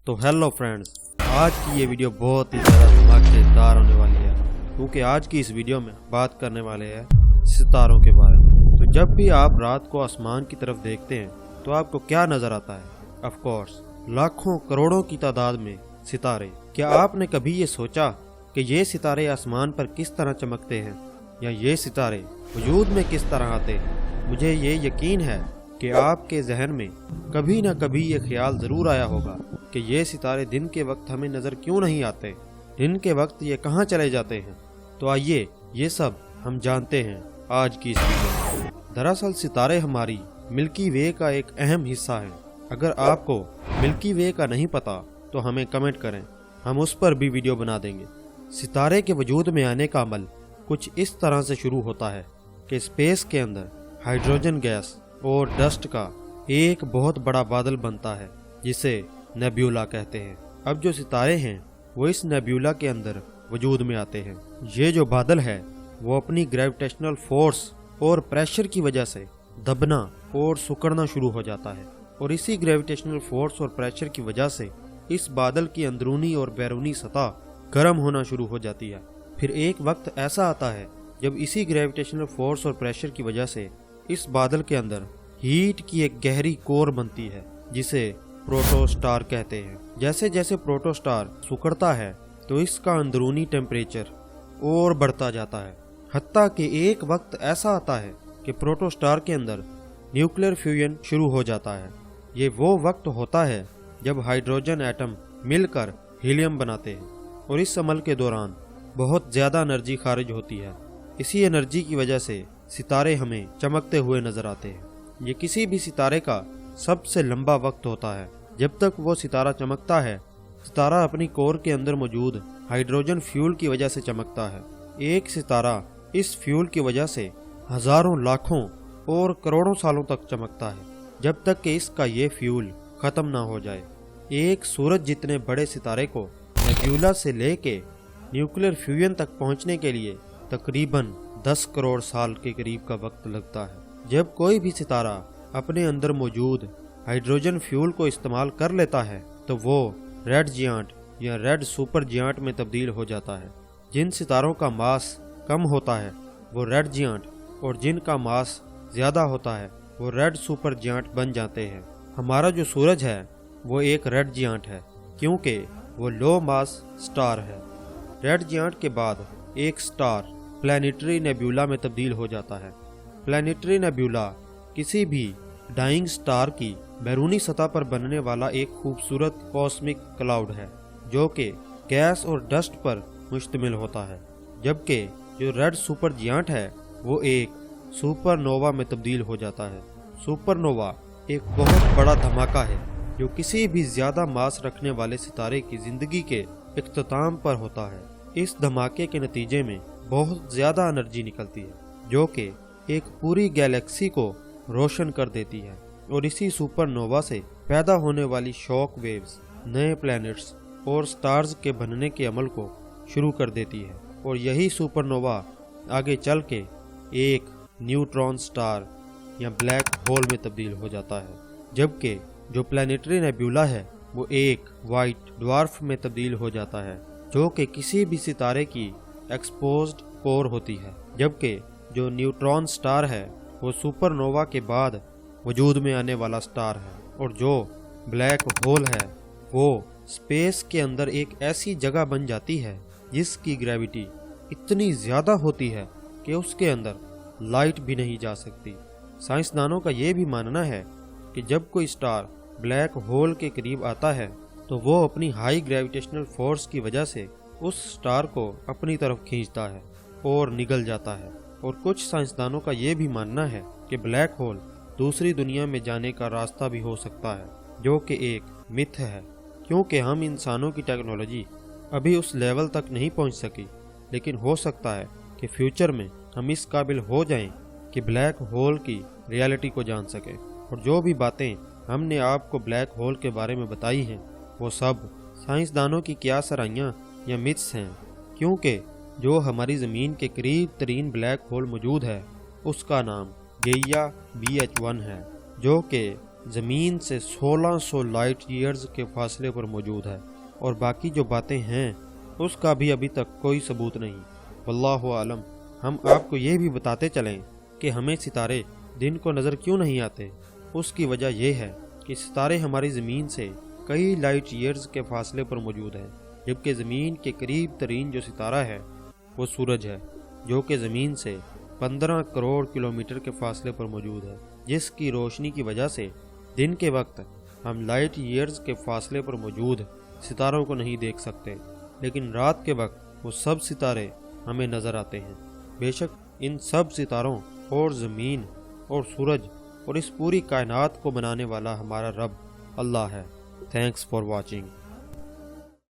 तो hello friends, आज की ये वीडियो बहुत ही ज़्यादा धमाकेदार होने वाली है क्योंकि आज की इस वीडियो में बात करने वाले हैं सितारों के बारे में। तो जब भी आप रात को आसमान की तरफ देखते हैं तो आपको क्या नज़र आता है? ऑफ कोर्स लाखों करोड़ों की तादाद में सितारे। क्या आपने कभी ये सोचा कि ये सितारे आसमान पर किस तरह चमकते हैं या ये सितारे वजूद में किस तरह आते हैं? मुझे ये यकीन है कि आपके जहन में कभी न कभी ये ख्याल ज़रूर आया होगा कि ये सितारे दिन के वक्त हमें नज़र क्यों नहीं आते, दिन के वक्त ये कहाँ चले जाते हैं। तो आइए ये सब हम जानते हैं आज की इस वीडियो में। दरअसल सितारे हमारी मिल्की वे का एक अहम हिस्सा हैं। अगर आपको मिल्की वे का नहीं पता तो हमें कमेंट करें, हम उस पर भी वीडियो बना देंगे। सितारे के वजूद में आने का अमल कुछ इस तरह से शुरू होता है कि स्पेस के अंदर हाइड्रोजन गैस और डस्ट का एक बहुत बड़ा बादल बनता है जिसे नेब्यूला कहते हैं। अब जो सितारे हैं वो इस नेब्यूला के अंदर वजूद में आते हैं। ये जो बादल है वो अपनी ग्रेविटेशनल फोर्स और प्रेशर की वजह से दबना और सिकुड़ना शुरू हो जाता है और इसी ग्रेविटेशनल फोर्स और प्रेशर की वजह से इस बादल की अंदरूनी और बैरूनी सतह गर्म होना शुरू हो जाती है। फिर एक वक्त ऐसा आता है जब इसी ग्रेविटेशनल फोर्स और प्रेशर की वजह से इस बादल के अंदर हीट की एक गहरी कोर बनती है जिसे प्रोटोस्टार कहते हैं। जैसे जैसे प्रोटोस्टार सिकुड़ता है तो इसका अंदरूनी टेम्परेचर और बढ़ता जाता है, हत्ता कि एक वक्त ऐसा आता है कि प्रोटोस्टार के अंदर न्यूक्लियर फ्यूजन शुरू हो जाता है। ये वो वक्त होता है जब हाइड्रोजन एटम मिलकर हीलियम बनाते हैं और इस अमल के दौरान बहुत ज़्यादा एनर्जी खारिज होती है। इसी एनर्जी की वजह से सितारे हमें चमकते हुए नजर आते हैं। ये किसी भी सितारे का सबसे लंबा वक्त होता है। जब तक वो सितारा चमकता है, सितारा अपनी कोर के अंदर मौजूद हाइड्रोजन फ्यूल की वजह से चमकता है। एक सितारा इस फ्यूल की वजह से हजारों, लाखों और करोड़ों सालों तक चमकता है जब तक कि इसका ये फ्यूल खत्म ना हो जाए। एक सूरज जितने बड़े सितारे को नेब्यूला से लेके न्यूक्लियर फ्यूजन तक पहुंचने के लिए तकरीबन 10 करोड़ साल के करीब का वक्त लगता है। जब कोई भी सितारा अपने अंदर मौजूद हाइड्रोजन फ्यूल को इस्तेमाल कर लेता है तो वो रेड जियांट या रेड सुपर जियांट में तब्दील हो जाता है। जिन सितारों का मास कम होता है वो रेड जियांट और जिनका मास ज़्यादा होता है वो रेड सुपर जियांट बन जाते हैं। हमारा जो सूरज है वो एक रेड जियांट है क्योंकि वो लो मास स्टार है। रेड जियांट के बाद एक स्टार प्लैनेटरी नेब्यूला में तब्दील हो जाता है। प्लैनेटरी नेब्यूला किसी भी डाइंग स्टार की बैरूनी सतह पर बनने वाला एक खूबसूरत कॉस्मिक क्लाउड है जो कि गैस और डस्ट पर मुश्तमिल होता है। जबकि जो रेड सुपर जियांट है वो एक सुपरनोवा में तब्दील हो जाता है। सुपरनोवा एक बहुत बड़ा धमाका है जो किसी भी ज़्यादा मास रखने वाले सितारे की ज़िंदगी के इख्तिताम पर होता है। इस धमाके के नतीजे में बहुत ज़्यादा एनर्जी निकलती है जो कि एक पूरी गैलेक्सी को रोशन कर देती है और इसी सुपरनोवा से पैदा होने वाली शॉक वेव्स नए प्लैनेट्स और स्टार्स के बनने के अमल को शुरू कर देती है और यही सुपरनोवा आगे चल के एक न्यूट्रॉन स्टार या ब्लैक होल में तब्दील हो जाता है। जबकि जो प्लैनेटरी नेब्यूला है वो एक वाइट ड्वार्फ में तब्दील हो जाता है जो कि किसी भी सितारे की एक्सपोज्ड कोर होती है। जबकि जो न्यूट्रॉन स्टार है वो सुपरनोवा के बाद वजूद में आने वाला स्टार है और जो ब्लैक होल है वो स्पेस के अंदर एक ऐसी जगह बन जाती है जिसकी ग्रेविटी इतनी ज़्यादा होती है कि उसके अंदर लाइट भी नहीं जा सकती। साइंसदानों का ये भी मानना है कि जब कोई स्टार ब्लैक होल के करीब आता है तो वो अपनी हाई ग्रेविटेशनल फोर्स की वजह से उस स्टार को अपनी तरफ खींचता है और निगल जाता है। और कुछ साइंसदानों का ये भी मानना है कि ब्लैक होल दूसरी दुनिया में जाने का रास्ता भी हो सकता है जो कि एक मिथ है क्योंकि हम इंसानों की टेक्नोलॉजी अभी उस लेवल तक नहीं पहुंच सकी। लेकिन हो सकता है कि फ्यूचर में हम इस काबिल हो जाएं कि ब्लैक होल की रियलिटी को जान सकें। और जो भी बातें हमने आपको ब्लैक होल के बारे में बताई हैं वो सब साइंसदानों की क्या सराहियाँ या मिथ्स हैं क्योंकि जो हमारी ज़मीन के करीब तरीन ब्लैक होल मौजूद है उसका नाम गैया BH1 है जो कि زمین سے 1600 لائٹ ایئرز کے فاصلے پر موجود ہے، اور باقی جو باتیں ہیں اس کا بھی ابھی تک کوئی ثبوت نہیں۔ واللہ عالم۔ ہم آپ کو یہ بھی بتاتے چلیں کہ ہمیں ستارے دن کو نظر کیوں نہیں آتے۔ اس کی وجہ یہ ہے کہ ستارے ہماری زمین سے کئی لائٹ ایئرز کے فاصلے پر موجود ہیں، جبکہ زمین کے قریب ترین جو ستارہ ہے وہ سورج ہے، جو کہ زمین سے 15 کروڑ کلومیٹر کے فاصلے پر موجود ہے، جس کی روشنی کی وجہ سے دن کے وقت ہم لائٹ ایئرز کے فاصلے پر موجود ستاروں کو نہیں دیکھ سکتے، لیکن رات کے وقت وہ سب ستارے ہمیں نظر آتے ہیں۔ بے شک ان سب ستاروں اور زمین اور سورج اور اس پوری کائنات کو بنانے والا ہمارا رب اللہ ہے۔ Thanks for watching.